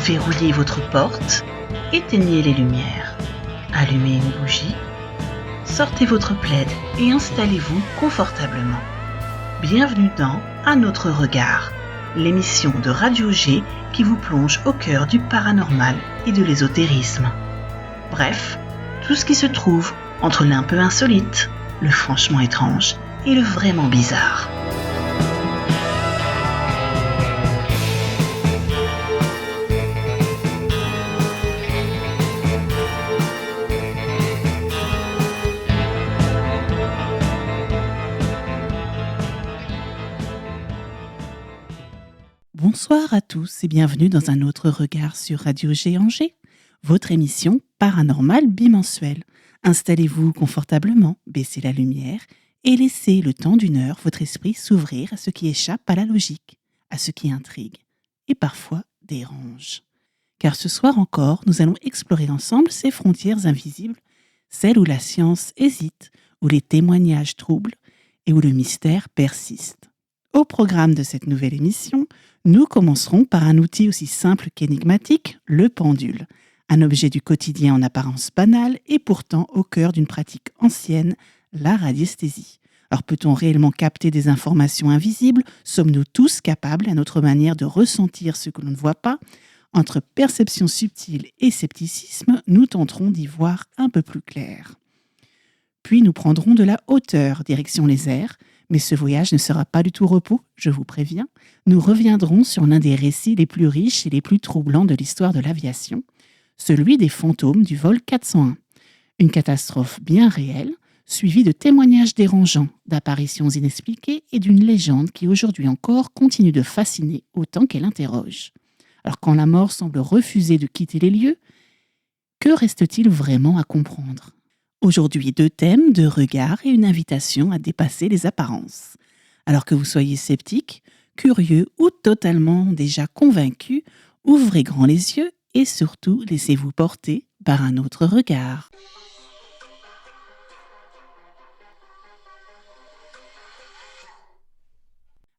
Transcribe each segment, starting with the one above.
Verrouillez votre porte, éteignez les lumières, allumez une bougie, sortez votre plaid et installez-vous confortablement. Bienvenue dans Un autre regard, l'émission de Radio G qui vous plonge au cœur du paranormal et de l'ésotérisme. Bref, tout ce qui se trouve entre l'un peu insolite, le franchement étrange et le vraiment bizarre. Bonsoir à tous et bienvenue dans un autre regard sur Radio G Angers, votre émission paranormale bimensuelle. Installez-vous confortablement, baissez la lumière et laissez le temps d'une heure votre esprit s'ouvrir à ce qui échappe à la logique, à ce qui intrigue et parfois dérange. Car ce soir encore, nous allons explorer ensemble ces frontières invisibles, celles où la science hésite, où les témoignages troublent et où le mystère persiste. Au programme de cette nouvelle émission, nous commencerons par un outil aussi simple qu'énigmatique, le pendule, un objet du quotidien en apparence banal et pourtant au cœur d'une pratique ancienne, la radiesthésie. Alors peut-on réellement capter des informations invisibles ? Sommes-nous tous capables, à notre manière, de ressentir ce que l'on ne voit pas ? Entre perception subtile et scepticisme, nous tenterons d'y voir un peu plus clair. Puis nous prendrons de la hauteur, direction les airs. Mais ce voyage ne sera pas du tout repos, je vous préviens. Nous reviendrons sur l'un des récits les plus riches et les plus troublants de l'histoire de l'aviation, celui des fantômes du vol 401. Une catastrophe bien réelle, suivie de témoignages dérangeants, d'apparitions inexpliquées et d'une légende qui aujourd'hui encore continue de fasciner autant qu'elle interroge. Alors quand la mort semble refuser de quitter les lieux, que reste-t-il vraiment à comprendre ? Aujourd'hui, 2 thèmes, 2 regards et une invitation à dépasser les apparences. Alors que vous soyez sceptique, curieux ou totalement déjà convaincu, ouvrez grand les yeux et surtout laissez-vous porter par un autre regard.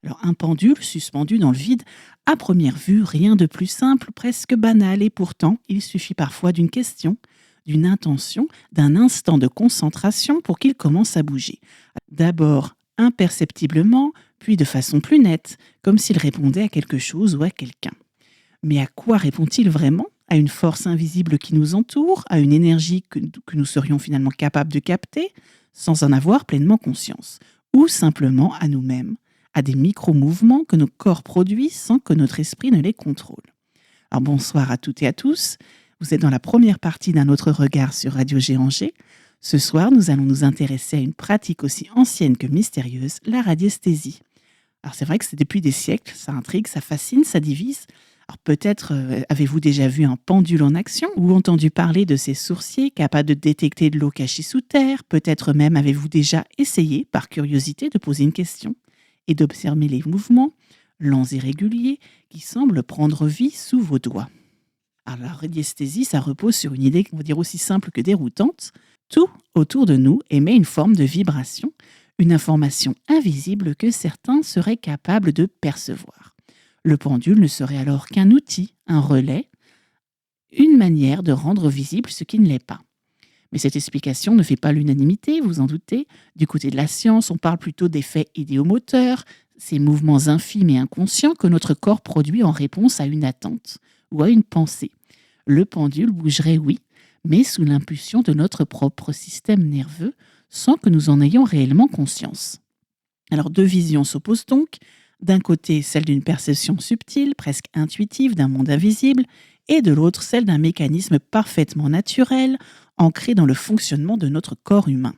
Alors, un pendule suspendu dans le vide, à première vue, rien de plus simple, presque banal, et pourtant, il suffit parfois d'une question, d'une intention, d'un instant de concentration pour qu'il commence à bouger. D'abord imperceptiblement, puis de façon plus nette, comme s'il répondait à quelque chose ou à quelqu'un. Mais à quoi répond-il vraiment ? À une force invisible qui nous entoure, à une énergie que nous serions finalement capables de capter, sans en avoir pleinement conscience, ou simplement à nous-mêmes, à des micro-mouvements que nos corps produisent sans que notre esprit ne les contrôle. Alors bonsoir à toutes et à tous. Vous êtes dans la première partie d'un autre regard sur Radio G Angers. Ce soir, nous allons nous intéresser à une pratique aussi ancienne que mystérieuse, la radiesthésie. Alors c'est vrai que c'est depuis des siècles, ça intrigue, ça fascine, ça divise. Alors peut-être avez-vous déjà vu un pendule en action ou entendu parler de ces sourciers capables de détecter de l'eau cachée sous terre. Peut-être même avez-vous déjà essayé, par curiosité, de poser une question et d'observer les mouvements, lents et réguliers, qui semblent prendre vie sous vos doigts. Alors, la radiesthésie, ça repose sur une idée, on va dire aussi simple que déroutante. Tout autour de nous émet une forme de vibration, une information invisible que certains seraient capables de percevoir. Le pendule ne serait alors qu'un outil, un relais, une manière de rendre visible ce qui ne l'est pas. Mais cette explication ne fait pas l'unanimité, vous en doutez. Du côté de la science, on parle plutôt d'effets idéomoteurs, ces mouvements infimes et inconscients que notre corps produit en réponse à une attente ou à une pensée. Le pendule bougerait, oui, mais sous l'impulsion de notre propre système nerveux, sans que nous en ayons réellement conscience. Alors 2 visions s'opposent donc. D'un côté, celle d'une perception subtile, presque intuitive d'un monde invisible, et de l'autre, celle d'un mécanisme parfaitement naturel, ancré dans le fonctionnement de notre corps humain.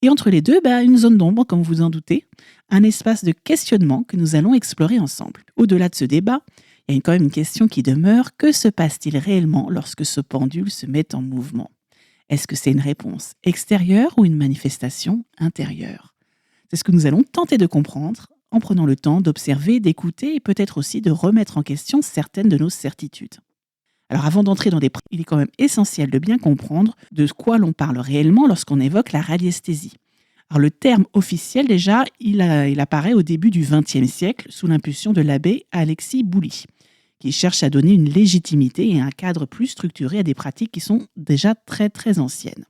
Et entre les deux, une zone d'ombre, comme vous en doutez, un espace de questionnement que nous allons explorer ensemble. Au-delà de ce débat, il y a quand même une question qui demeure. Que se passe-t-il réellement lorsque ce pendule se met en mouvement ? Est-ce que c'est une réponse extérieure ou une manifestation intérieure ? C'est ce que nous allons tenter de comprendre en prenant le temps d'observer, d'écouter et peut-être aussi de remettre en question certaines de nos certitudes. Alors avant d'entrer dans des prix, il est quand même essentiel de bien comprendre de quoi l'on parle réellement lorsqu'on évoque la radiesthésie. Alors le terme officiel déjà, il apparaît au début du XXe siècle sous l'impulsion de l'abbé Alexis Bouly, qui cherche à donner une légitimité et un cadre plus structuré à des pratiques qui sont déjà très très anciennes.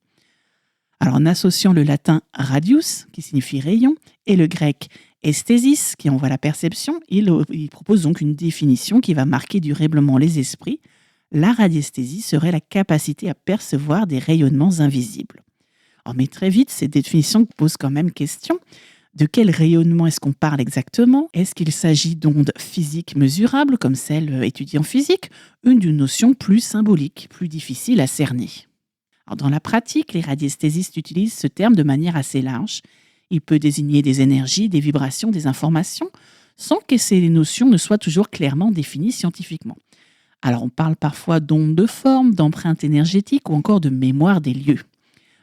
Alors en associant le latin radius, qui signifie rayon, et le grec esthésis, qui envoie la perception, il propose donc une définition qui va marquer durablement les esprits. La radiesthésie serait la capacité à percevoir des rayonnements invisibles. Alors, mais très vite, ces définitions posent quand même question. De quel rayonnement est-ce qu'on parle exactement ? Est-ce qu'il s'agit d'ondes physiques mesurables, comme celles étudiées en physique, ou d'une notion plus symbolique, plus difficile à cerner ? Alors, dans la pratique, les radiesthésistes utilisent ce terme de manière assez large. Il peut désigner des énergies, des vibrations, des informations, sans que ces notions ne soient toujours clairement définies scientifiquement. Alors, on parle parfois d'ondes de forme, d'empreintes énergétiques ou encore de mémoire des lieux.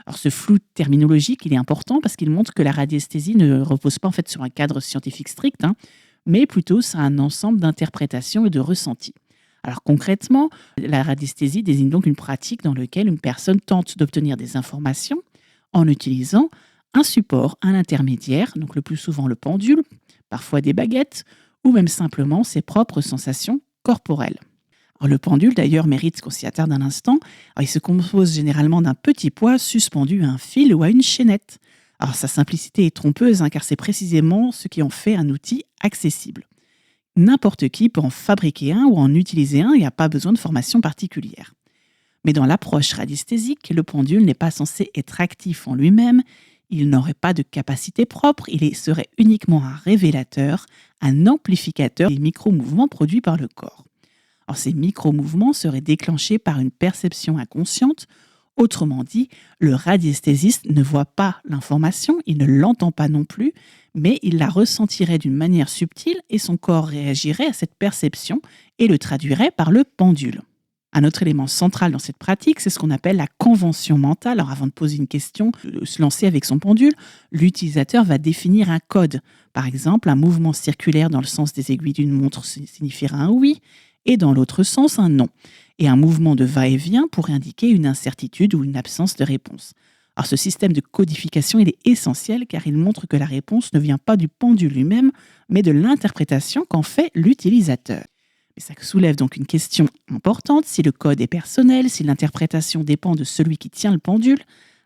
Alors, ce flou terminologique, il est important parce qu'il montre que la radiesthésie ne repose pas en fait sur un cadre scientifique strict, mais plutôt sur un ensemble d'interprétations et de ressentis. Alors concrètement, la radiesthésie désigne donc une pratique dans laquelle une personne tente d'obtenir des informations en utilisant un support, un intermédiaire, donc le plus souvent le pendule, parfois des baguettes, ou même simplement ses propres sensations corporelles. Alors, le pendule, d'ailleurs, mérite qu'on s'y attarde un instant. Alors, il se compose généralement d'un petit poids suspendu à un fil ou à une chaînette. Alors, sa simplicité est trompeuse, car c'est précisément ce qui en fait un outil accessible. N'importe qui peut en fabriquer un ou en utiliser un, il n'y a pas besoin de formation particulière. Mais dans l'approche radiesthésique, le pendule n'est pas censé être actif en lui-même, il n'aurait pas de capacité propre, il serait uniquement un révélateur, un amplificateur des micro-mouvements produits par le corps. Alors, ces micro-mouvements seraient déclenchés par une perception inconsciente. Autrement dit, le radiesthésiste ne voit pas l'information, il ne l'entend pas non plus, mais il la ressentirait d'une manière subtile et son corps réagirait à cette perception et le traduirait par le pendule. Un autre élément central dans cette pratique, c'est ce qu'on appelle la convention mentale. Alors, avant de poser une question, de se lancer avec son pendule, l'utilisateur va définir un code. Par exemple, un mouvement circulaire dans le sens des aiguilles d'une montre signifiera un oui, et dans l'autre sens, un non. Et un mouvement de va-et-vient pourrait indiquer une incertitude ou une absence de réponse. Alors, ce système de codification, il est essentiel car il montre que la réponse ne vient pas du pendule lui-même, mais de l'interprétation qu'en fait l'utilisateur. Et ça soulève donc une question importante. Si le code est personnel, si l'interprétation dépend de celui qui tient le pendule,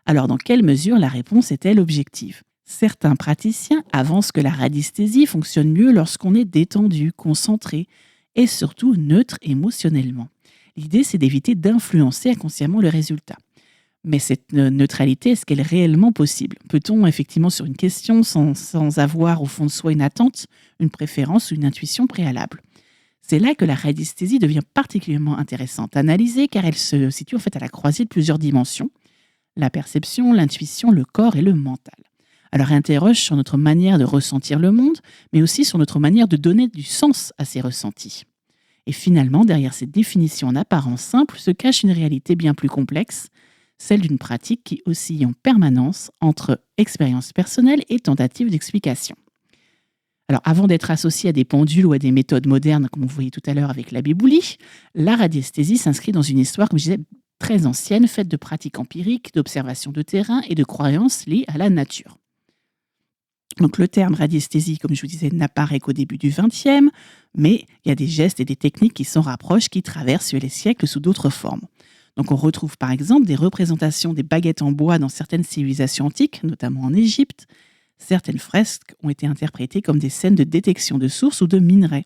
alors dans quelle mesure la réponse est-elle objective ? Certains praticiens avancent que la radiesthésie fonctionne mieux lorsqu'on est détendu, concentré, et surtout neutre émotionnellement. L'idée, c'est d'éviter d'influencer inconsciemment le résultat. Mais cette neutralité, est-ce qu'elle est réellement possible ? Peut-on effectivement sur une question, sans avoir au fond de soi une attente, une préférence ou une intuition préalable ? C'est là que la radiesthésie devient particulièrement intéressante à analyser car elle se situe en fait à la croisée de plusieurs dimensions, la perception, l'intuition, le corps et le mental. Alors elle interroge sur notre manière de ressentir le monde, mais aussi sur notre manière de donner du sens à ces ressentis. Et finalement, derrière cette définition en apparence simple, se cache une réalité bien plus complexe, celle d'une pratique qui oscille en permanence entre expérience personnelle et tentative d'explication. Alors avant d'être associée à des pendules ou à des méthodes modernes, comme vous voyez tout à l'heure avec la biboulie, la radiesthésie s'inscrit dans une histoire, comme je disais, très ancienne, faite de pratiques empiriques, d'observations de terrain et de croyances liées à la nature. Donc le terme radiesthésie, comme je vous disais, n'apparaît qu'au début du XXe, mais il y a des gestes et des techniques qui s'en rapprochent, qui traversent les siècles sous d'autres formes. Donc on retrouve par exemple des représentations des baguettes en bois dans certaines civilisations antiques, notamment en Égypte. Certaines fresques ont été interprétées comme des scènes de détection de sources ou de minerais,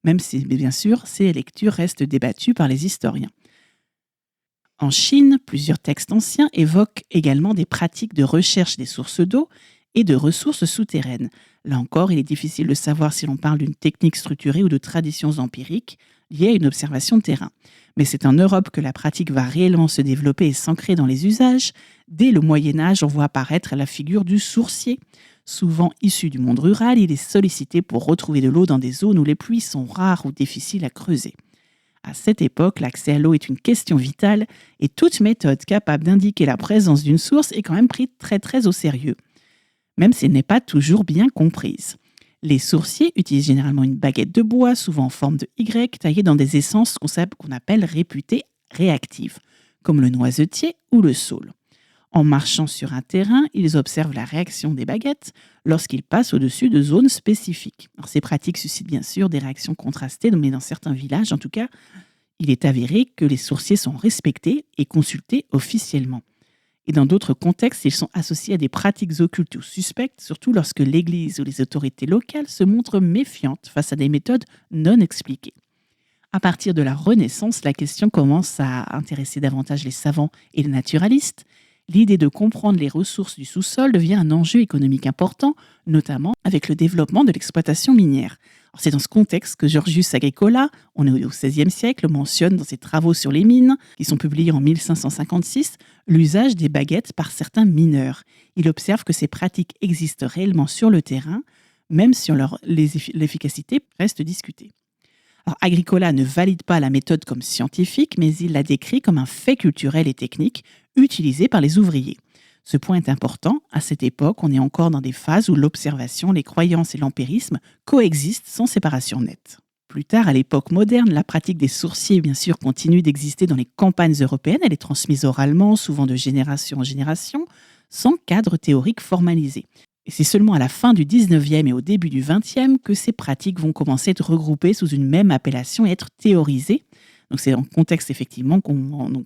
même si, bien sûr, ces lectures restent débattues par les historiens. En Chine, plusieurs textes anciens évoquent également des pratiques de recherche des sources d'eau et de ressources souterraines. Là encore, il est difficile de savoir si l'on parle d'une technique structurée ou de traditions empiriques liées à une observation de terrain. Mais c'est en Europe que la pratique va réellement se développer et s'ancrer dans les usages. Dès le Moyen-Âge, on voit apparaître la figure du sourcier. Souvent issu du monde rural, il est sollicité pour retrouver de l'eau dans des zones où les pluies sont rares ou difficiles à creuser. À cette époque, l'accès à l'eau est une question vitale et toute méthode capable d'indiquer la présence d'une source est quand même prise très très au sérieux, même si elle n'est pas toujours bien comprise. Les sourciers utilisent généralement une baguette de bois, souvent en forme de Y, taillée dans des essences qu'on appelle réputées réactives, comme le noisetier ou le saule. En marchant sur un terrain, ils observent la réaction des baguettes lorsqu'ils passent au-dessus de zones spécifiques. Alors, ces pratiques suscitent bien sûr des réactions contrastées, mais dans certains villages, en tout cas, il est avéré que les sorciers sont respectés et consultés officiellement. Et dans d'autres contextes, ils sont associés à des pratiques occultes ou suspectes, surtout lorsque l'Église ou les autorités locales se montrent méfiantes face à des méthodes non expliquées. À partir de la Renaissance, la question commence à intéresser davantage les savants et les naturalistes. L'idée de comprendre les ressources du sous-sol devient un enjeu économique important, notamment avec le développement de l'exploitation minière. Alors, c'est dans ce contexte que Georgius Agricola, on est au XVIe siècle, mentionne dans ses travaux sur les mines, qui sont publiés en 1556, l'usage des baguettes par certains mineurs. Il observe que ces pratiques existent réellement sur le terrain, même si l'efficacité reste discutée. Alors, Agricola ne valide pas la méthode comme scientifique, mais il la décrit comme un fait culturel et technique utilisé par les ouvriers. Ce point est important. À cette époque, on est encore dans des phases où l'observation, les croyances et l'empirisme coexistent sans séparation nette. Plus tard, à l'époque moderne, la pratique des sorciers, bien sûr, continue d'exister dans les campagnes européennes. Elle est transmise oralement, souvent de génération en génération, sans cadre théorique formalisé. Et c'est seulement à la fin du 19e et au début du 20e que ces pratiques vont commencer à être regroupées sous une même appellation et être théorisées. Donc c'est dans le contexte effectivement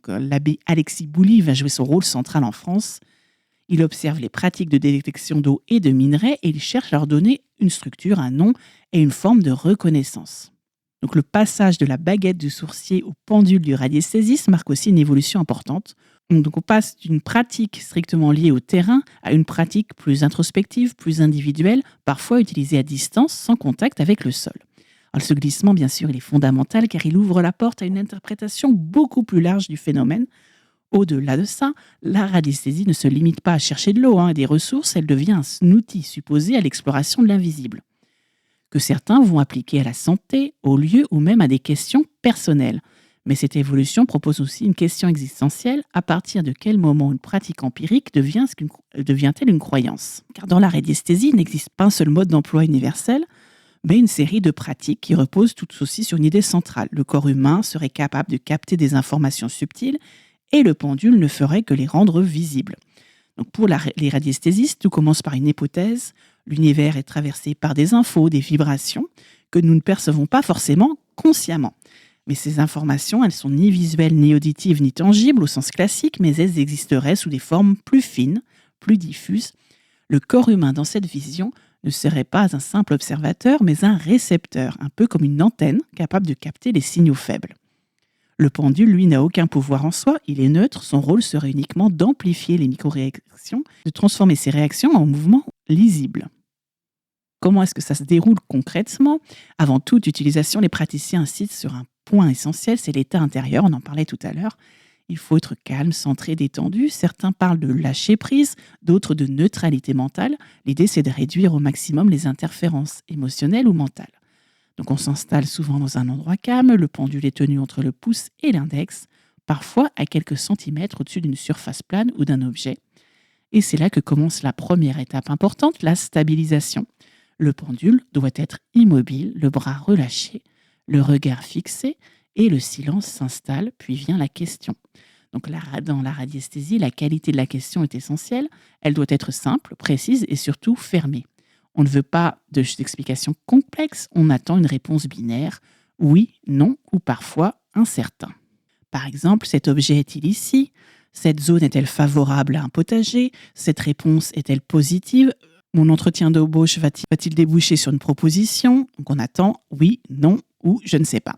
l'abbé Alexis Bouly va jouer son rôle central en France. Il observe les pratiques de détection d'eau et de minerais et il cherche à leur donner une structure, un nom et une forme de reconnaissance. Donc le passage de la baguette du sorcier au pendule du radiesthésiste marque aussi une évolution importante. Donc on passe d'une pratique strictement liée au terrain à une pratique plus introspective, plus individuelle, parfois utilisée à distance, sans contact avec le sol. Alors, ce glissement, bien sûr, il est fondamental car il ouvre la porte à une interprétation beaucoup plus large du phénomène. Au-delà de ça, la radiesthésie ne se limite pas à chercher de l'eau et des ressources, elle devient un outil supposé à l'exploration de l'invisible, que certains vont appliquer à la santé, aux lieux ou même à des questions personnelles. Mais cette évolution propose aussi une question existentielle: à partir de quel moment une pratique empirique devient-elle une croyance? Car dans la radiesthésie, il n'existe pas un seul mode d'emploi universel, mais une série de pratiques qui reposent toutes aussi sur une idée centrale. Le corps humain serait capable de capter des informations subtiles et le pendule ne ferait que les rendre visibles. Donc pour les radiesthésistes, tout commence par une hypothèse. L'univers est traversé par des infos, des vibrations que nous ne percevons pas forcément consciemment. Mais ces informations, elles sont ni visuelles, ni auditives, ni tangibles au sens classique, mais elles existeraient sous des formes plus fines, plus diffuses. Le corps humain, dans cette vision, ne serait pas un simple observateur, mais un récepteur, un peu comme une antenne capable de capter les signaux faibles. Le pendule, lui, n'a aucun pouvoir en soi, il est neutre, son rôle serait uniquement d'amplifier les micro-réactions, de transformer ces réactions en mouvements lisibles. Comment est-ce que ça se déroule concrètement? Avant toute utilisation, les praticiens insistent sur un point essentiel, c'est l'état intérieur, on en parlait tout à l'heure. Il faut être calme, centré, détendu. Certains parlent de lâcher prise, d'autres de neutralité mentale. L'idée, c'est de réduire au maximum les interférences émotionnelles ou mentales. Donc on s'installe souvent dans un endroit calme, le pendule est tenu entre le pouce et l'index, parfois à quelques centimètres au-dessus d'une surface plane ou d'un objet. Et c'est là que commence la première étape importante, la stabilisation. Le pendule doit être immobile, le bras relâché, le regard fixé, et le silence s'installe, puis vient la question. Donc dans la radiesthésie, la qualité de la question est essentielle. Elle doit être simple, précise et surtout fermée. On ne veut pas d'explications complexes, on attend une réponse binaire, oui, non ou parfois incertain. Par exemple, cet objet est-il ici? Cette zone est-elle favorable à un potager? Cette réponse est-elle positive? Mon entretien d'embauche va-t-il déboucher sur une proposition? Donc on attend oui, non ou je ne sais pas.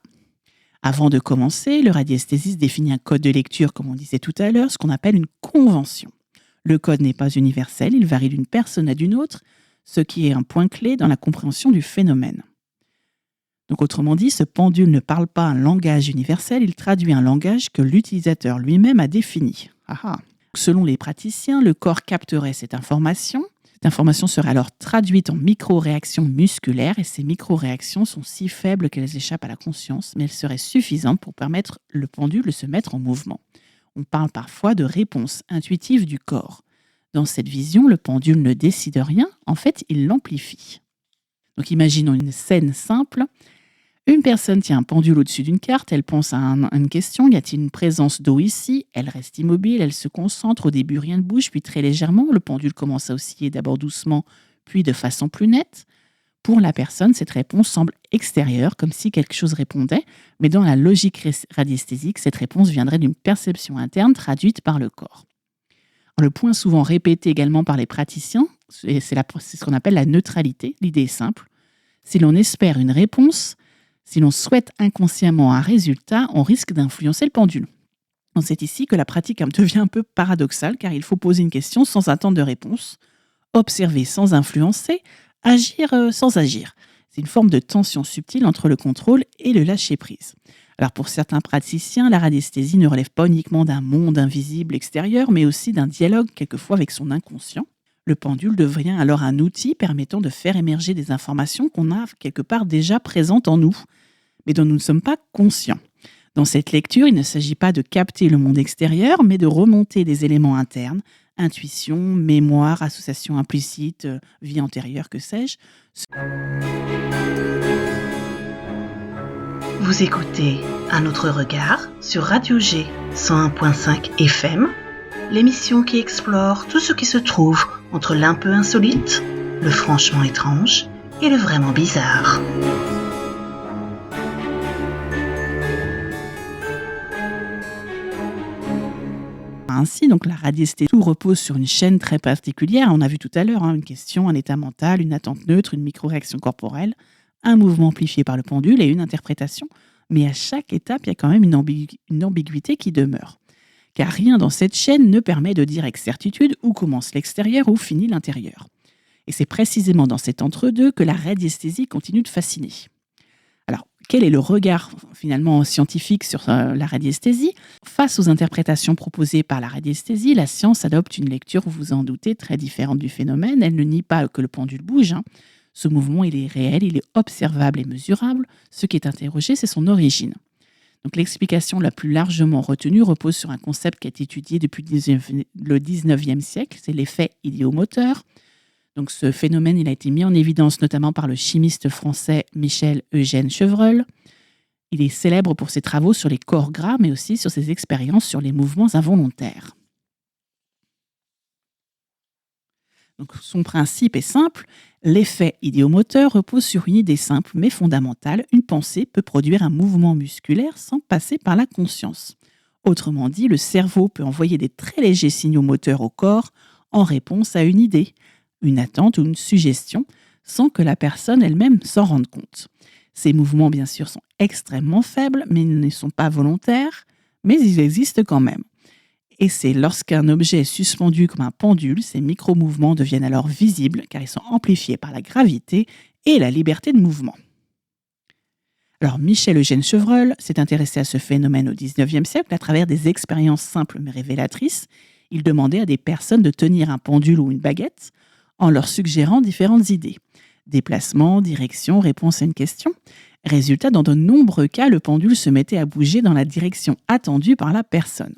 Avant de commencer, le radiesthésiste définit un code de lecture, comme on disait tout à l'heure, ce qu'on appelle une convention. Le code n'est pas universel, il varie d'une personne à d'une autre, ce qui est un point clé dans la compréhension du phénomène. Donc autrement dit, ce pendule ne parle pas un langage universel, il traduit un langage que l'utilisateur lui-même a défini. Selon les praticiens, le corps capterait cette information. Cette information serait alors traduite en micro-réactions musculaires et ces micro-réactions sont si faibles qu'elles échappent à la conscience, mais elles seraient suffisantes pour permettre le pendule de se mettre en mouvement. On parle parfois de réponse intuitive du corps. Dans cette vision, le pendule ne décide rien, en fait, il l'amplifie. Donc imaginons une scène simple. Une personne tient un pendule au-dessus d'une carte, elle pense à une question, y a-t-il une présence d'eau ici? Elle reste immobile, elle se concentre, au début rien ne bouge, puis très légèrement, le pendule commence à osciller d'abord doucement, puis de façon plus nette. Pour la personne, cette réponse semble extérieure, comme si quelque chose répondait, mais dans la logique radiesthésique, cette réponse viendrait d'une perception interne traduite par le corps. Le point souvent répété également par les praticiens, c'est ce qu'on appelle la neutralité. L'idée est simple. Si l'on espère une réponse, si l'on souhaite inconsciemment un résultat, on risque d'influencer le pendule. C'est ici que la pratique devient un peu paradoxale, car il faut poser une question sans attendre de réponse, observer sans influencer, agir sans agir. C'est une forme de tension subtile entre le contrôle et le lâcher-prise. Alors pour certains praticiens, la radiesthésie ne relève pas uniquement d'un monde invisible extérieur, mais aussi d'un dialogue quelquefois avec son inconscient. Le pendule devient alors un outil permettant de faire émerger des informations qu'on a quelque part déjà présentes en nous, mais dont nous ne sommes pas conscients. Dans cette lecture, il ne s'agit pas de capter le monde extérieur, mais de remonter des éléments internes, intuition, mémoire, association implicite, vie antérieure, que sais-je. Vous écoutez Un autre regard sur Radio G 101.5 FM, l'émission qui explore tout ce qui se trouve entre l'un peu insolite, le franchement étrange et le vraiment bizarre. Ainsi, donc la radiesthésie, tout repose sur une chaîne très particulière. On a vu tout à l'heure une question, un état mental, une attente neutre, une micro-réaction corporelle, un mouvement amplifié par le pendule et une interprétation. Mais à chaque étape, il y a quand même une ambiguïté qui demeure. Car rien dans cette chaîne ne permet de dire avec certitude où commence l'extérieur, où finit l'intérieur. Et c'est précisément dans cet entre-deux que la radiesthésie continue de fasciner. Alors, quel est le regard finalement scientifique sur la radiesthésie? Face aux interprétations proposées par la radiesthésie, la science adopte une lecture, vous vous en doutez, très différente du phénomène. Elle ne nie pas que le pendule bouge. Ce mouvement, il est réel, il est observable et mesurable. Ce qui est interrogé, c'est son origine. Donc, l'explication la plus largement retenue repose sur un concept qui est étudié depuis le 19e siècle, c'est l'effet idéomoteur. Donc, ce phénomène, il a été mis en évidence notamment par le chimiste français Michel-Eugène Chevreul. Il est célèbre pour ses travaux sur les corps gras, mais aussi sur ses expériences sur les mouvements involontaires. Donc, son principe est simple. L'effet idéomoteur repose sur une idée simple mais fondamentale. Une pensée peut produire un mouvement musculaire sans passer par la conscience. Autrement dit, le cerveau peut envoyer des très légers signaux moteurs au corps en réponse à une idée, une attente ou une suggestion, sans que la personne elle-même s'en rende compte. Ces mouvements, bien sûr, sont extrêmement faibles, mais ils ne sont pas volontaires, mais ils existent quand même. Et c'est lorsqu'un objet est suspendu comme un pendule, ces micro-mouvements deviennent alors visibles, car ils sont amplifiés par la gravité et la liberté de mouvement. Alors, Michel-Eugène Chevreul s'est intéressé à ce phénomène au XIXe siècle à travers des expériences simples mais révélatrices. Il demandait à des personnes de tenir un pendule ou une baguette en leur suggérant différentes idées. Déplacement, direction, réponse à une question. Résultat, dans de nombreux cas, le pendule se mettait à bouger dans la direction attendue par la personne.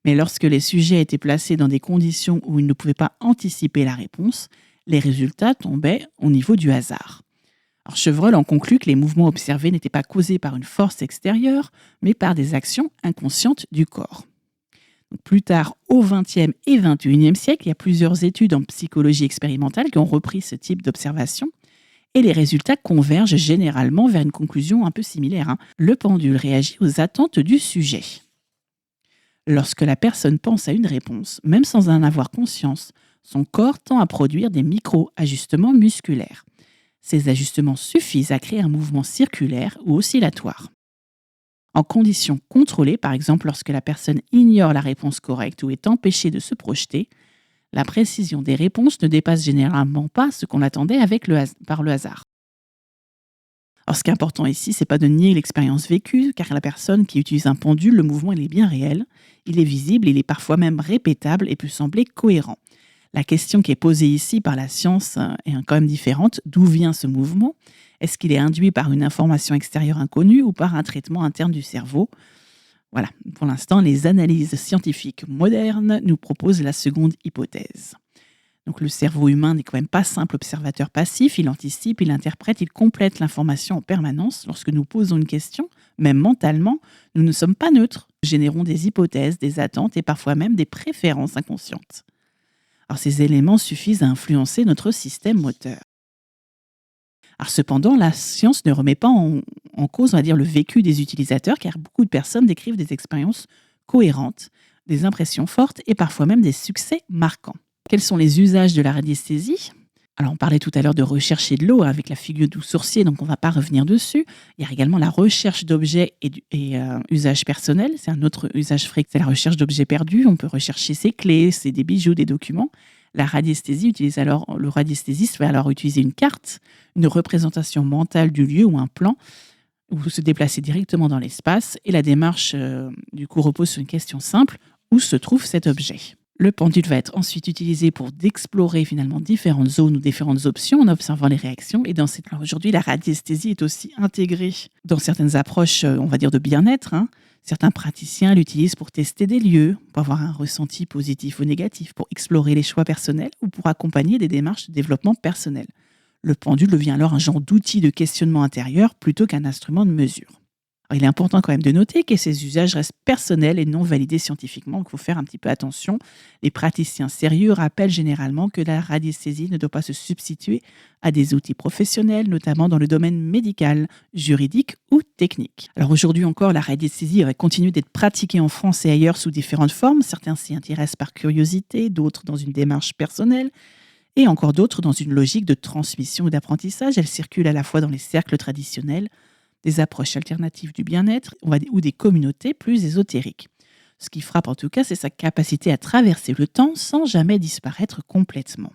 Mais lorsque les sujets étaient placés dans des conditions où ils ne pouvaient pas anticiper la réponse, les résultats tombaient au niveau du hasard. Alors Chevreul en conclut que les mouvements observés n'étaient pas causés par une force extérieure, mais par des actions inconscientes du corps. Donc, plus tard, au XXe et XXIe siècle, il y a plusieurs études en psychologie expérimentale qui ont repris ce type d'observation et les résultats convergent généralement vers une conclusion un peu similaire. Le pendule réagit aux attentes du sujet. Lorsque la personne pense à une réponse, même sans en avoir conscience, son corps tend à produire des micro-ajustements musculaires. Ces ajustements suffisent à créer un mouvement circulaire ou oscillatoire. En conditions contrôlées, par exemple lorsque la personne ignore la réponse correcte ou est empêchée de se projeter, la précision des réponses ne dépasse généralement pas ce qu'on attendait par le hasard. Alors, ce qui est important ici, c'est pas de nier l'expérience vécue, car la personne qui utilise un pendule, le mouvement il est bien réel, il est visible, il est parfois même répétable et peut sembler cohérent. La question qui est posée ici par la science est quand même différente. D'où vient ce mouvement? Est-ce qu'il est induit par une information extérieure inconnue ou par un traitement interne du cerveau? Voilà, pour l'instant, les analyses scientifiques modernes nous proposent la seconde hypothèse. Donc le cerveau humain n'est quand même pas simple observateur passif, il anticipe, il interprète, il complète l'information en permanence. Lorsque nous posons une question, même mentalement, nous ne sommes pas neutres. Nous générons des hypothèses, des attentes et parfois même des préférences inconscientes. Alors ces éléments suffisent à influencer notre système moteur. Alors cependant, la science ne remet pas en cause, on va dire, le vécu des utilisateurs, car beaucoup de personnes décrivent des expériences cohérentes, des impressions fortes et parfois même des succès marquants. Quels sont les usages de la radiesthésie ? Alors on parlait tout à l'heure de rechercher de l'eau avec la figure du sourcier, donc on ne va pas revenir dessus. Il y a également la recherche d'objets et usage personnel, c'est un autre usage fréquent, c'est la recherche d'objets perdus. On peut rechercher ses clés, des bijoux, des documents. La radiesthésie le radiesthésiste va alors utiliser une carte, une représentation mentale du lieu ou un plan, ou se déplacer directement dans l'espace. Et la démarche, du coup, repose sur une question simple: où se trouve cet objet ? Le pendule va être ensuite utilisé pour explorer finalement différentes zones ou différentes options en observant les réactions. Et alors aujourd'hui, la radiesthésie est aussi intégrée dans certaines approches, on va dire, de bien-être. Certains praticiens l'utilisent pour tester des lieux, pour avoir un ressenti positif ou négatif, pour explorer les choix personnels ou pour accompagner des démarches de développement personnel. Le pendule devient alors un genre d'outil de questionnement intérieur plutôt qu'un instrument de mesure. Alors, il est important quand même de noter que ces usages restent personnels et non validés scientifiquement, donc il faut faire un petit peu attention. Les praticiens sérieux rappellent généralement que la radiesthésie ne doit pas se substituer à des outils professionnels, notamment dans le domaine médical, juridique ou technique. Alors aujourd'hui encore, la radiesthésie continue d'être pratiquée en France et ailleurs sous différentes formes. Certains s'y intéressent par curiosité, d'autres dans une démarche personnelle, et encore d'autres dans une logique de transmission ou d'apprentissage. Elle circule à la fois dans les cercles traditionnels, des approches alternatives du bien-être ou des communautés plus ésotériques. Ce qui frappe en tout cas, c'est sa capacité à traverser le temps sans jamais disparaître complètement.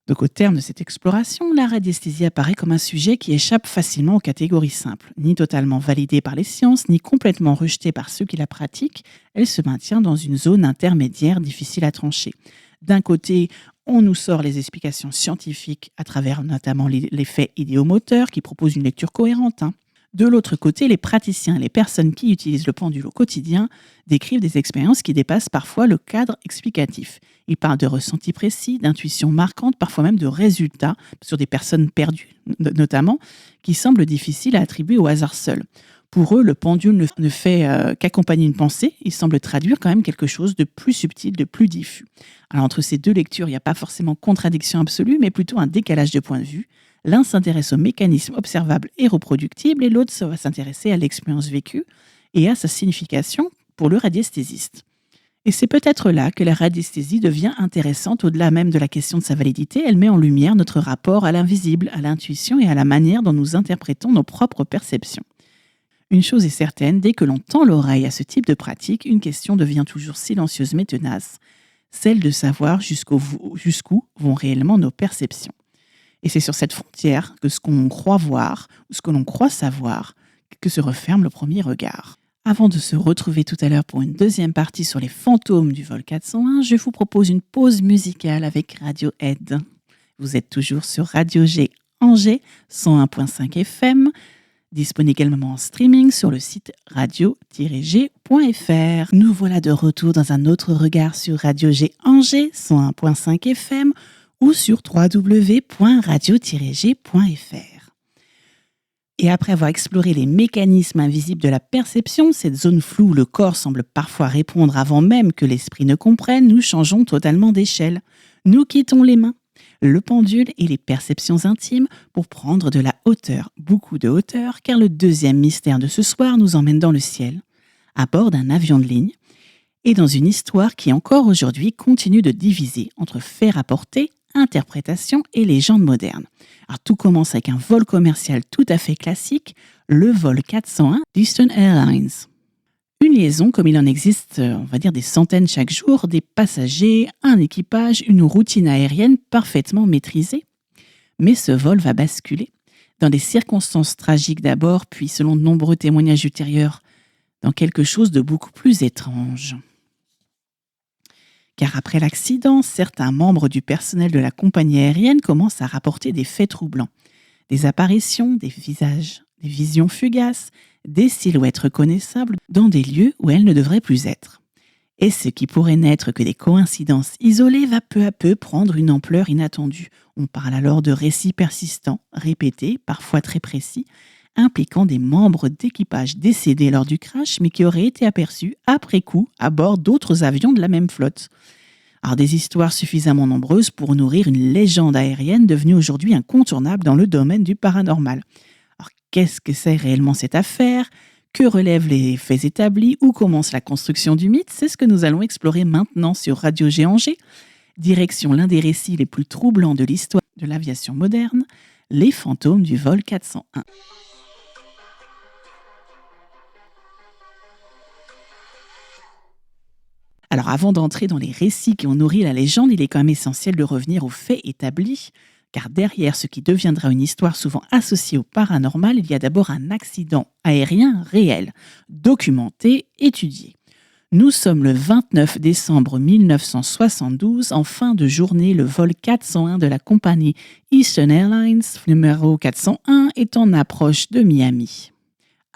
Donc au terme de cette exploration, la radiesthésie apparaît comme un sujet qui échappe facilement aux catégories simples. Ni totalement validée par les sciences, ni complètement rejetée par ceux qui la pratiquent, elle se maintient dans une zone intermédiaire difficile à trancher. D'un côté, on nous sort les explications scientifiques à travers notamment l'effet idéomoteur qui propose une lecture cohérente. De l'autre côté, les praticiens et les personnes qui utilisent le pendule au quotidien décrivent des expériences qui dépassent parfois le cadre explicatif. Ils parlent de ressentis précis, d'intuitions marquantes, parfois même de résultats sur des personnes perdues, notamment, qui semblent difficiles à attribuer au hasard seul. Pour eux, le pendule ne fait qu'accompagner une pensée. Il semble traduire quand même quelque chose de plus subtil, de plus diffus. Alors entre ces deux lectures, il n'y a pas forcément contradiction absolue, mais plutôt un décalage de point de vue. L'un s'intéresse aux mécanismes observables et reproductibles, et l'autre va s'intéresser à l'expérience vécue et à sa signification pour le radiesthésiste. Et c'est peut-être là que la radiesthésie devient intéressante au-delà même de la question de sa validité. Elle met en lumière notre rapport à l'invisible, à l'intuition et à la manière dont nous interprétons nos propres perceptions. Une chose est certaine, dès que l'on tend l'oreille à ce type de pratique, une question devient toujours silencieuse mais tenace, celle de savoir jusqu'où vont réellement nos perceptions. Et c'est sur cette frontière que ce qu'on croit voir ou ce que l'on croit savoir que se referme le premier regard. Avant de se retrouver tout à l'heure pour une deuxième partie sur les fantômes du vol 401, je vous propose une pause musicale avec Radiohead. Vous êtes toujours sur Radio G Angers, 101.5 FM, disponible également en streaming sur le site radio-g.fr. Nous voilà de retour dans un autre regard sur Radio G Angers, 101.5 FM, ou sur www.radio-g.fr. Et après avoir exploré les mécanismes invisibles de la perception, cette zone floue où le corps semble parfois répondre avant même que l'esprit ne comprenne, nous changeons totalement d'échelle. Nous quittons les mains, le pendule et les perceptions intimes pour prendre de la hauteur, beaucoup de hauteur, car le deuxième mystère de ce soir nous emmène dans le ciel, à bord d'un avion de ligne, et dans une histoire qui encore aujourd'hui continue de diviser entre faits rapportés, interprétation et légendes modernes. Alors, tout commence avec un vol commercial tout à fait classique, le vol 401 d'Eastern Airlines. Une liaison comme il en existe, on va dire des centaines chaque jour, des passagers, un équipage, une routine aérienne parfaitement maîtrisée. Mais ce vol va basculer, dans des circonstances tragiques d'abord, puis selon de nombreux témoignages ultérieurs, dans quelque chose de beaucoup plus étrange. Car après l'accident, certains membres du personnel de la compagnie aérienne commencent à rapporter des faits troublants. Des apparitions, des des visions fugaces, des silhouettes reconnaissables dans des lieux où elles ne devraient plus être. Et ce qui pourrait n'être que des coïncidences isolées va peu à peu prendre une ampleur inattendue. On parle alors de récits persistants, répétés, parfois très précis, impliquant des membres d'équipage décédés lors du crash, mais qui auraient été aperçus après coup à bord d'autres avions de la même flotte. Alors des histoires suffisamment nombreuses pour nourrir une légende aérienne devenue aujourd'hui incontournable dans le domaine du paranormal. Alors qu'est-ce que c'est réellement cette affaire ? Que relèvent les faits établis? Où commence la construction du mythe? C'est ce que nous allons explorer maintenant sur Radio Géanger. Direction l'un des récits les plus troublants de l'histoire de l'aviation moderne, les fantômes du vol 401. Alors avant d'entrer dans les récits qui ont nourri la légende, il est quand même essentiel de revenir aux faits établis, car derrière ce qui deviendra une histoire souvent associée au paranormal, il y a d'abord un accident aérien réel, documenté, étudié. Nous sommes le 29 décembre 1972, en fin de journée, le vol 401 de la compagnie Eastern Airlines, numéro 401, est en approche de Miami.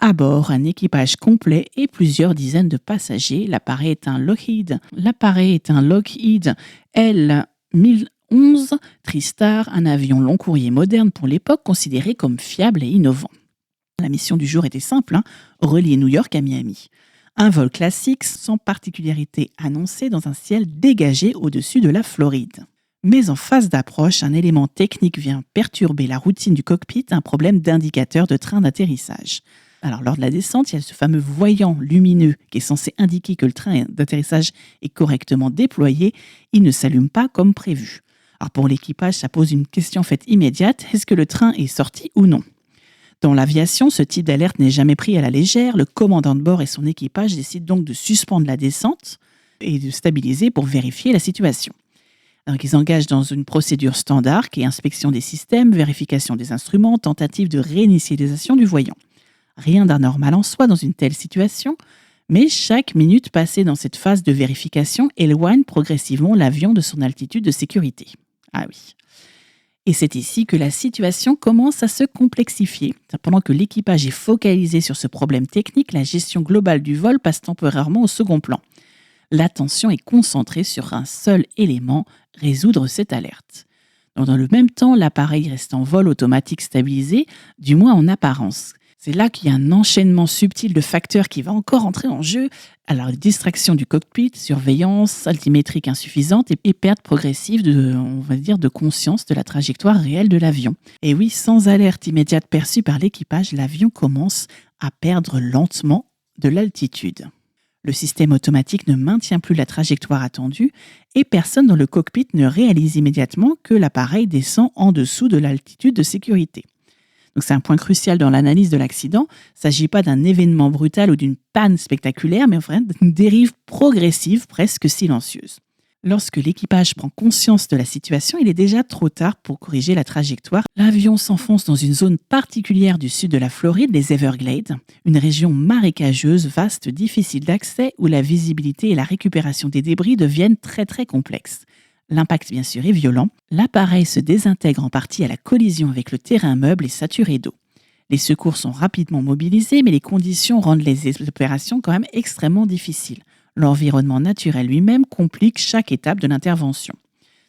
À bord, un équipage complet et plusieurs dizaines de passagers. L'appareil est un Lockheed L-1011 TriStar, un avion long courrier moderne pour l'époque considéré comme fiable et innovant. La mission du jour était simple, relier New York à Miami. Un vol classique sans particularité annoncée dans un ciel dégagé au-dessus de la Floride. Mais en phase d'approche, un élément technique vient perturber la routine du cockpit, un problème d'indicateur de train d'atterrissage. Alors, lors de la descente, il y a ce fameux voyant lumineux qui est censé indiquer que le train d'atterrissage est correctement déployé. Il ne s'allume pas comme prévu. Alors, pour l'équipage, ça pose une question faite immédiate. Est-ce que le train est sorti ou non ? Dans l'aviation, ce type d'alerte n'est jamais pris à la légère. Le commandant de bord et son équipage décident donc de suspendre la descente et de stabiliser pour vérifier la situation. Donc, ils engagent dans une procédure standard qui est inspection des systèmes, vérification des instruments, tentative de réinitialisation du voyant. Rien d'anormal en soi dans une telle situation, mais chaque minute passée dans cette phase de vérification éloigne progressivement l'avion de son altitude de sécurité. Ah oui. Et c'est ici que la situation commence à se complexifier. Pendant que l'équipage est focalisé sur ce problème technique, la gestion globale du vol passe temporairement au second plan. L'attention est concentrée sur un seul élément, résoudre cette alerte. Dans le même temps, l'appareil reste en vol automatique stabilisé, du moins en apparence. C'est là qu'il y a un enchaînement subtil de facteurs qui va encore entrer en jeu. Alors, distraction du cockpit, surveillance, altimétrique insuffisante et perte progressive de conscience de la trajectoire réelle de l'avion. Et oui, sans alerte immédiate perçue par l'équipage, l'avion commence à perdre lentement de l'altitude. Le système automatique ne maintient plus la trajectoire attendue et personne dans le cockpit ne réalise immédiatement que l'appareil descend en dessous de l'altitude de sécurité. Donc c'est un point crucial dans l'analyse de l'accident. Il ne s'agit pas d'un événement brutal ou d'une panne spectaculaire, mais vraiment d'une dérive progressive, presque silencieuse. Lorsque l'équipage prend conscience de la situation, il est déjà trop tard pour corriger la trajectoire. L'avion s'enfonce dans une zone particulière du sud de la Floride, les Everglades, une région marécageuse, vaste, difficile d'accès, où la visibilité et la récupération des débris deviennent très très complexes. L'impact, bien sûr, est violent. L'appareil se désintègre en partie à la collision avec le terrain meuble et saturé d'eau. Les secours sont rapidement mobilisés, mais les conditions rendent les opérations quand même extrêmement difficiles. L'environnement naturel lui-même complique chaque étape de l'intervention.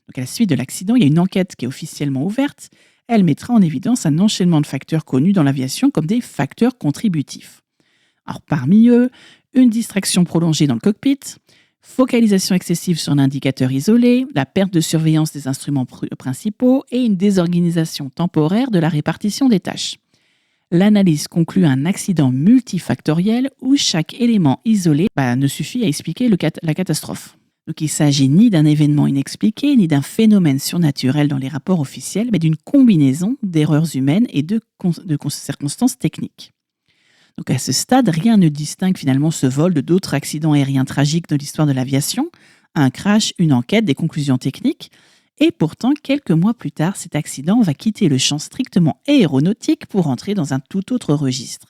Donc à la suite de l'accident, il y a une enquête qui est officiellement ouverte. Elle mettra en évidence un enchaînement de facteurs connus dans l'aviation comme des facteurs contributifs. Alors parmi eux, une distraction prolongée dans le cockpit, focalisation excessive sur un indicateur isolé, la perte de surveillance des instruments principaux et une désorganisation temporaire de la répartition des tâches. L'analyse conclut un accident multifactoriel où chaque élément isolé ne suffit à expliquer la catastrophe. Donc il ne s'agit ni d'un événement inexpliqué, ni d'un phénomène surnaturel dans les rapports officiels, mais d'une combinaison d'erreurs humaines et de circonstances techniques. Donc à ce stade, rien ne distingue finalement ce vol de d'autres accidents aériens tragiques de l'histoire de l'aviation. Un crash, une enquête, des conclusions techniques. Et pourtant, quelques mois plus tard, cet accident va quitter le champ strictement aéronautique pour entrer dans un tout autre registre.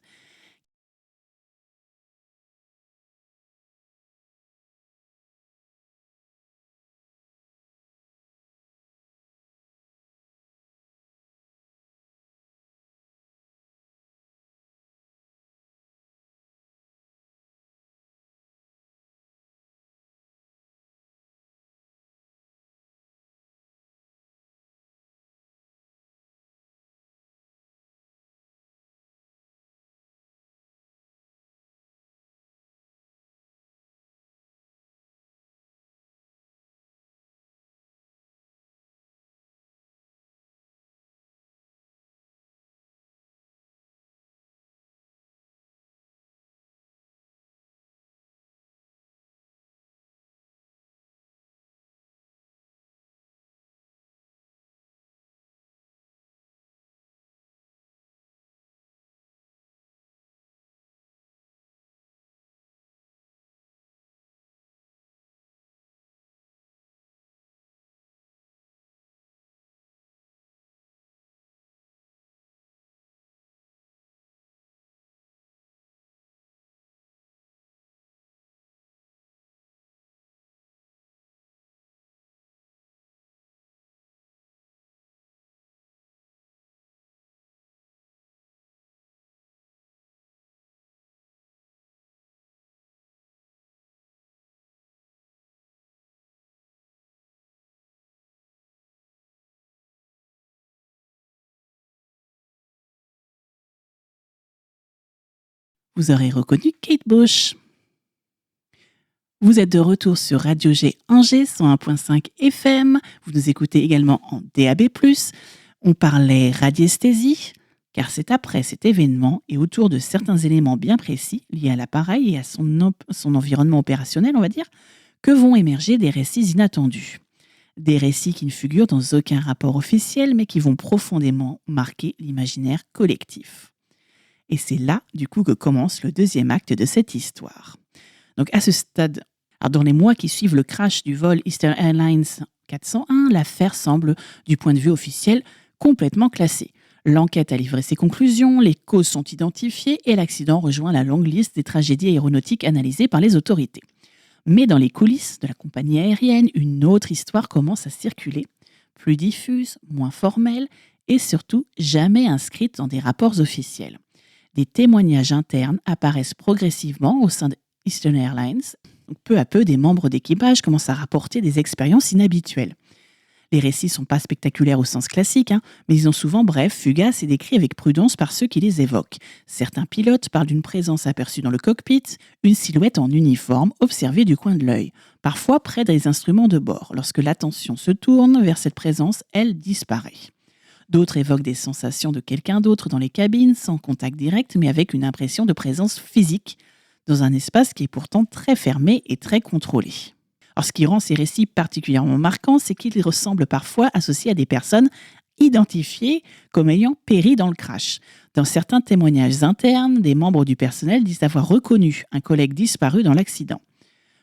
Vous aurez reconnu Kate Bush. Vous êtes de retour sur Radio G Angers 101.5 FM. Vous nous écoutez également en DAB+. On parlait radiesthésie, car c'est après cet événement et autour de certains éléments bien précis liés à l'appareil et à son environnement opérationnel, on va dire, que vont émerger des récits inattendus. Des récits qui ne figurent dans aucun rapport officiel, mais qui vont profondément marquer l'imaginaire collectif. Et c'est là, du coup, que commence le deuxième acte de cette histoire. Donc, à ce stade, dans les mois qui suivent le crash du vol Eastern Airlines 401, l'affaire semble, du point de vue officiel, complètement classée. L'enquête a livré ses conclusions, les causes sont identifiées et l'accident rejoint la longue liste des tragédies aéronautiques analysées par les autorités. Mais dans les coulisses de la compagnie aérienne, une autre histoire commence à circuler, plus diffuse, moins formelle et surtout jamais inscrite dans des rapports officiels. Des témoignages internes apparaissent progressivement au sein de Eastern Airlines. Donc, peu à peu, des membres d'équipage commencent à rapporter des expériences inhabituelles. Les récits ne sont pas spectaculaires au sens classique, mais ils sont souvent brefs, fugaces et décrits avec prudence par ceux qui les évoquent. Certains pilotes parlent d'une présence aperçue dans le cockpit, une silhouette en uniforme observée du coin de l'œil, parfois près des instruments de bord. Lorsque l'attention se tourne vers cette présence, elle disparaît. D'autres évoquent des sensations de quelqu'un d'autre dans les cabines, sans contact direct, mais avec une impression de présence physique, dans un espace qui est pourtant très fermé et très contrôlé. Alors, ce qui rend ces récits particulièrement marquants, c'est qu'ils ressemblent parfois associés à des personnes identifiées comme ayant péri dans le crash. Dans certains témoignages internes, des membres du personnel disent avoir reconnu un collègue disparu dans l'accident.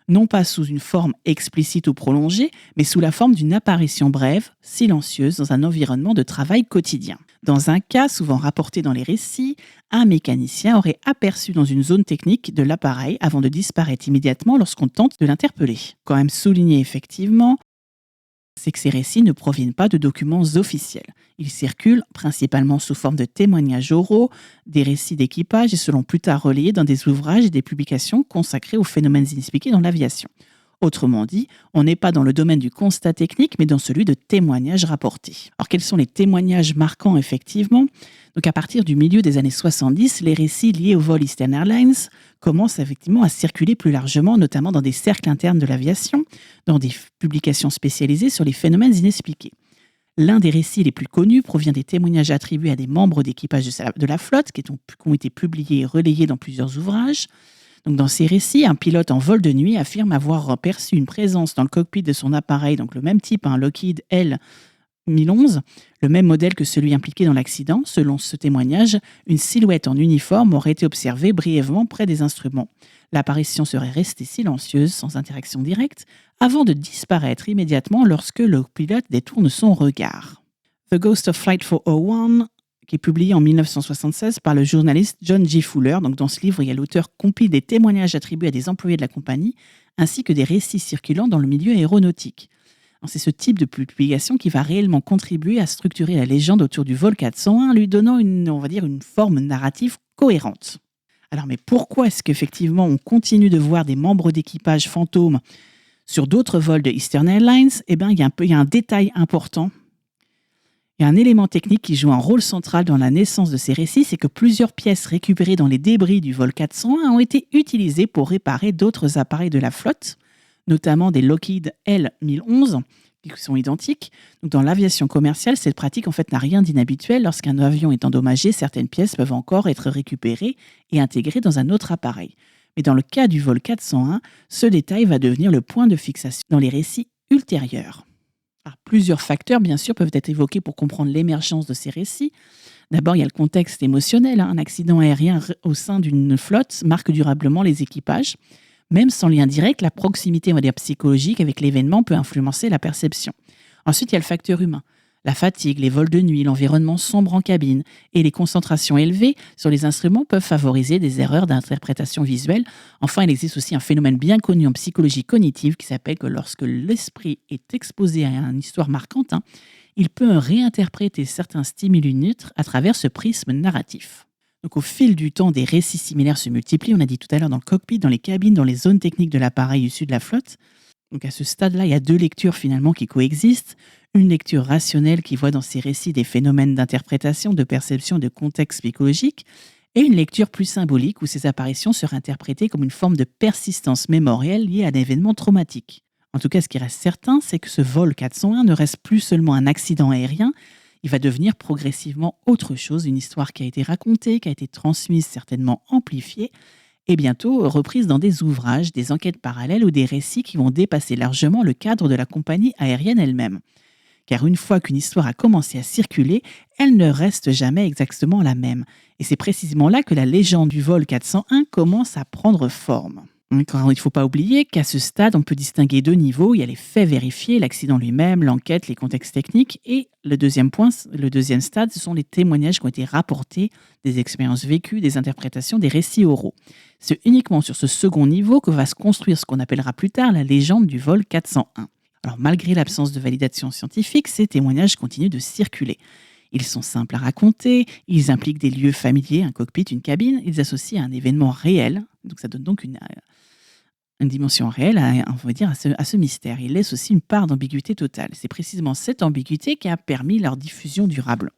Non pas sous une forme explicite ou prolongée, mais sous la forme d'une apparition brève, silencieuse, dans un environnement de travail quotidien. Dans un cas souvent rapporté dans les récits, un mécanicien aurait aperçu dans une zone technique de l'appareil avant de disparaître immédiatement lorsqu'on tente de l'interpeller. Quand même souligner effectivement, c'est que ces récits ne proviennent pas de documents officiels. Ils circulent principalement sous forme de témoignages oraux, des récits d'équipage et seront plus tard relayés dans des ouvrages et des publications consacrés aux phénomènes inexpliqués dans l'aviation. Autrement dit, on n'est pas dans le domaine du constat technique, mais dans celui de témoignages rapportés. Alors, quels sont les témoignages marquants, effectivement ? Donc, à partir du milieu des années 70, les récits liés au vol Eastern Airlines commencent effectivement à circuler plus largement, notamment dans des cercles internes de l'aviation, dans des publications spécialisées sur les phénomènes inexpliqués. L'un des récits les plus connus provient des témoignages attribués à des membres d'équipage de la flotte qui ont été publiés et relayés dans plusieurs ouvrages. Donc, dans ces récits, un pilote en vol de nuit affirme avoir perçu une présence dans le cockpit de son appareil, donc le même type, un Lockheed L1011, le même modèle que celui impliqué dans l'accident. Selon ce témoignage, une silhouette en uniforme aurait été observée brièvement près des instruments. L'apparition serait restée silencieuse, sans interaction directe, avant de disparaître immédiatement lorsque le pilote détourne son regard. The Ghost of Flight 401, qui est publié en 1976 par le journaliste John J. Fuller. Donc, dans ce livre, il y a l'auteur compile des témoignages attribués à des employés de la compagnie, ainsi que des récits circulant dans le milieu aéronautique. Alors, c'est ce type de publication qui va réellement contribuer à structurer la légende autour du vol 401, lui donnant une forme narrative cohérente. Alors, mais pourquoi est-ce qu'effectivement on continue de voir des membres d'équipage fantômes sur d'autres vols de Eastern Airlines ? Eh bien, il y a un détail important. Il y a un élément technique qui joue un rôle central dans la naissance de ces récits, c'est que plusieurs pièces récupérées dans les débris du vol 401 ont été utilisées pour réparer d'autres appareils de la flotte, notamment des Lockheed L1011, qui sont identiques. Donc, dans l'aviation commerciale, cette pratique n'a rien d'inhabituel. Lorsqu'un avion est endommagé, certaines pièces peuvent encore être récupérées et intégrées dans un autre appareil. Mais dans le cas du vol 401, ce détail va devenir le point de fixation dans les récits ultérieurs. Alors, plusieurs facteurs, bien sûr, peuvent être évoqués pour comprendre l'émergence de ces récits. D'abord, il y a le contexte émotionnel. Un accident aérien au sein d'une flotte marque durablement les équipages. Même sans lien direct, la proximité, psychologique avec l'événement peut influencer la perception. Ensuite, il y a le facteur humain. La fatigue, les vols de nuit, l'environnement sombre en cabine et les concentrations élevées sur les instruments peuvent favoriser des erreurs d'interprétation visuelle. Enfin, il existe aussi un phénomène bien connu en psychologie cognitive qui s'appelle que lorsque l'esprit est exposé à une histoire marquante, il peut réinterpréter certains stimuli neutres à travers ce prisme narratif. Donc, au fil du temps, des récits similaires se multiplient. On a dit tout à l'heure dans le cockpit, dans les cabines, dans les zones techniques de l'appareil issu de la flotte. Donc, à ce stade-là, il y a deux lectures finalement qui coexistent. Une lecture rationnelle qui voit dans ces récits des phénomènes d'interprétation, de perception, de contexte psychologique, et une lecture plus symbolique où ces apparitions seraient interprétées comme une forme de persistance mémorielle liée à un événement traumatique. En tout cas, ce qui reste certain, c'est que ce vol 401 ne reste plus seulement un accident aérien, il va devenir progressivement autre chose, une histoire qui a été racontée, qui a été transmise, certainement amplifiée, et bientôt reprise dans des ouvrages, des enquêtes parallèles ou des récits qui vont dépasser largement le cadre de la compagnie aérienne elle-même. Car une fois qu'une histoire a commencé à circuler, elle ne reste jamais exactement la même. Et c'est précisément là que la légende du vol 401 commence à prendre forme. Car il ne faut pas oublier qu'à ce stade, on peut distinguer deux niveaux. Il y a les faits vérifiés, l'accident lui-même, l'enquête, les contextes techniques. Et le deuxième stade, ce sont les témoignages qui ont été rapportés, des expériences vécues, des interprétations, des récits oraux. C'est uniquement sur ce second niveau que va se construire ce qu'on appellera plus tard la légende du vol 401. Alors, malgré l'absence de validation scientifique, ces témoignages continuent de circuler. Ils sont simples à raconter, ils impliquent des lieux familiers, un cockpit, une cabine, ils associent à un événement réel, donc ça donne donc une dimension réelle à ce mystère. Ils laissent aussi une part d'ambiguïté totale. C'est précisément cette ambiguïté qui a permis leur diffusion durable.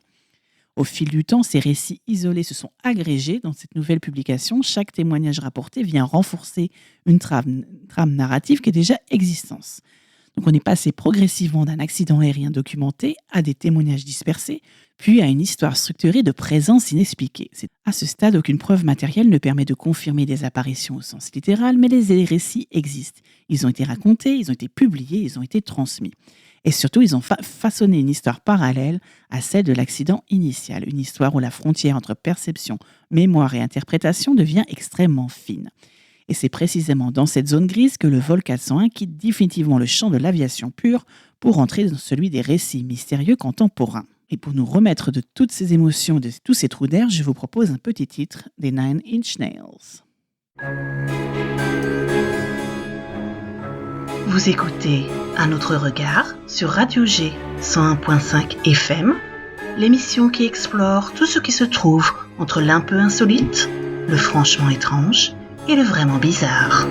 Au fil du temps, ces récits isolés se sont agrégés dans cette nouvelle publication. Chaque témoignage rapporté vient renforcer une trame narrative qui est déjà existante. Donc on est passé progressivement d'un accident aérien documenté à des témoignages dispersés, puis à une histoire structurée de présence inexpliquée. À ce stade, aucune preuve matérielle ne permet de confirmer des apparitions au sens littéral, mais les récits existent. Ils ont été racontés, ils ont été publiés, ils ont été transmis. Et surtout, ils ont façonné une histoire parallèle à celle de l'accident initial, une histoire où la frontière entre perception, mémoire et interprétation devient extrêmement fine. Et c'est précisément dans cette zone grise que le vol 401 quitte définitivement le champ de l'aviation pure pour entrer dans celui des récits mystérieux contemporains. Et pour nous remettre de toutes ces émotions, de tous ces trous d'air, je vous propose un petit titre des Nine Inch Nails. Vous écoutez Un autre regard sur Radio G 101.5 FM, l'émission qui explore tout ce qui se trouve entre l'un peu insolite, le franchement étrange et le vraiment bizarre.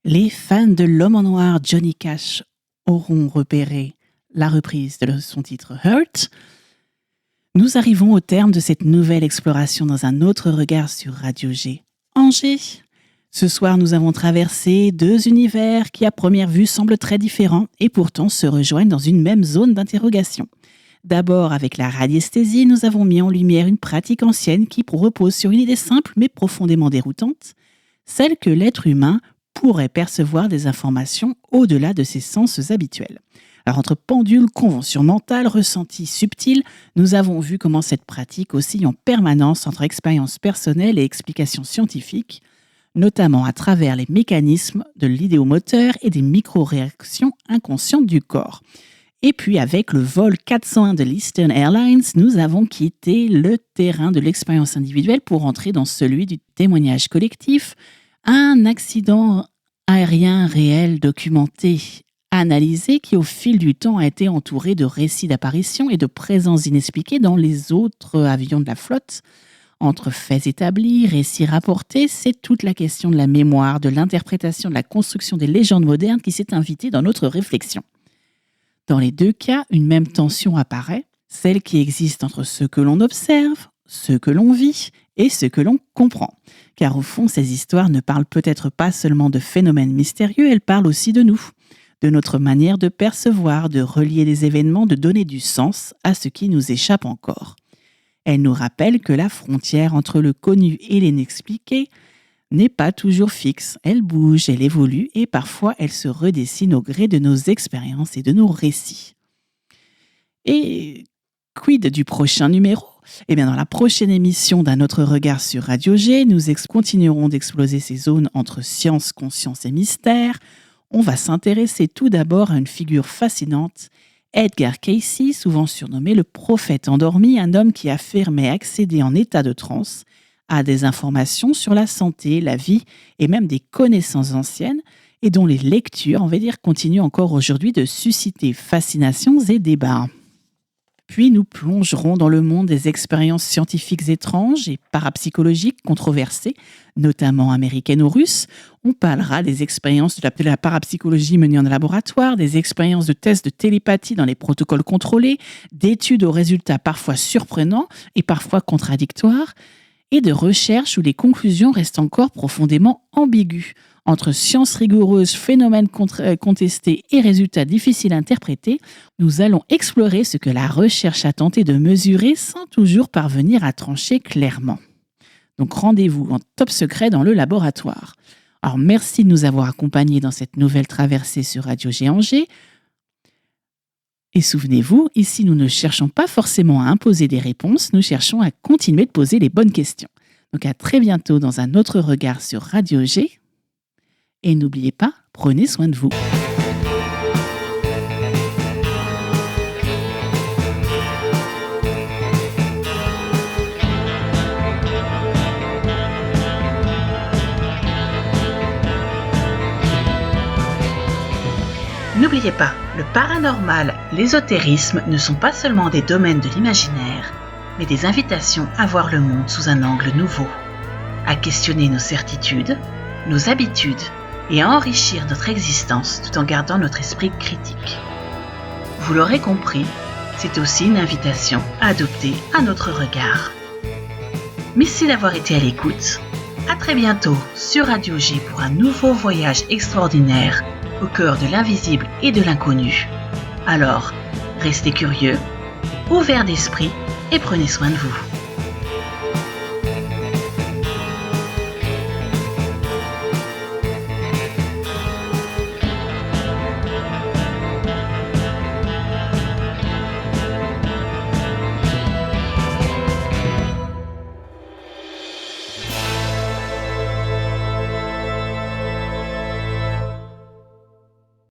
Les fans de l'homme en noir Johnny Cash auront repéré la reprise de son titre Hurt. Nous arrivons au terme de cette nouvelle exploration dans un autre regard sur Radio G. Angers. Ce soir, nous avons traversé deux univers qui, à première vue, semblent très différents et pourtant se rejoignent dans une même zone d'interrogation. D'abord, avec la radiesthésie, nous avons mis en lumière une pratique ancienne qui repose sur une idée simple mais profondément déroutante, celle que l'être humain pourrait percevoir des informations au-delà de ses sens habituels. Alors, entre pendule, convention mentale, ressenti subtil, nous avons vu comment cette pratique oscille en permanence entre expérience personnelle et explications scientifiques, notamment à travers les mécanismes de l'idéomoteur et des micro-réactions inconscientes du corps. Et puis, avec le vol 401 de l'Eastern Airlines, nous avons quitté le terrain de l'expérience individuelle pour entrer dans celui du témoignage collectif, un accident aérien réel documenté, analysé, qui au fil du temps a été entouré de récits d'apparitions et de présences inexpliquées dans les autres avions de la flotte. Entre faits établis, récits rapportés, c'est toute la question de la mémoire, de l'interprétation, de la construction des légendes modernes qui s'est invitée dans notre réflexion. Dans les deux cas, une même tension apparaît, celle qui existe entre ce que l'on observe, ce que l'on vit et ce que l'on comprend. Car au fond, ces histoires ne parlent peut-être pas seulement de phénomènes mystérieux, elles parlent aussi de nous, de notre manière de percevoir, de relier les événements, de donner du sens à ce qui nous échappe encore. Elles nous rappellent que la frontière entre le connu et l'inexpliqué n'est pas toujours fixe. Elle bouge, elle évolue et parfois elle se redessine au gré de nos expériences et de nos récits. Et quid du prochain numéro ? Eh bien, dans la prochaine émission d'Un autre regard sur Radio G, nous continuerons d'exploser ces zones entre science, conscience et mystère. On va s'intéresser tout d'abord à une figure fascinante, Edgar Cayce, souvent surnommé le prophète endormi, un homme qui affirmait accéder en état de transe à des informations sur la santé, la vie et même des connaissances anciennes et dont les lectures, on va dire, continuent encore aujourd'hui de susciter fascinations et débats. Puis nous plongerons dans le monde des expériences scientifiques étranges et parapsychologiques controversées, notamment américaines ou russes. On parlera des expériences de la parapsychologie menées en laboratoire, des expériences de tests de télépathie dans les protocoles contrôlés, d'études aux résultats parfois surprenants et parfois contradictoires, et de recherches où les conclusions restent encore profondément ambiguës. Entre sciences rigoureuses, phénomènes contestés et résultats difficiles à interpréter, nous allons explorer ce que la recherche a tenté de mesurer sans toujours parvenir à trancher clairement. Donc rendez-vous en top secret dans le laboratoire. Alors merci de nous avoir accompagnés dans cette nouvelle traversée sur Radio G. Et souvenez-vous, ici nous ne cherchons pas forcément à imposer des réponses, nous cherchons à continuer de poser les bonnes questions. Donc à très bientôt dans un autre regard sur Radio G. Et n'oubliez pas, prenez soin de vous. N'oubliez pas, le paranormal, l'ésotérisme ne sont pas seulement des domaines de l'imaginaire, mais des invitations à voir le monde sous un angle nouveau, à questionner nos certitudes, nos habitudes et à enrichir notre existence tout en gardant notre esprit critique. Vous l'aurez compris, c'est aussi une invitation à adopter un autre regard. Merci d'avoir été à l'écoute. À très bientôt sur Radio G pour un nouveau voyage extraordinaire au cœur de l'invisible et de l'inconnu. Alors, restez curieux, ouverts d'esprit et prenez soin de vous.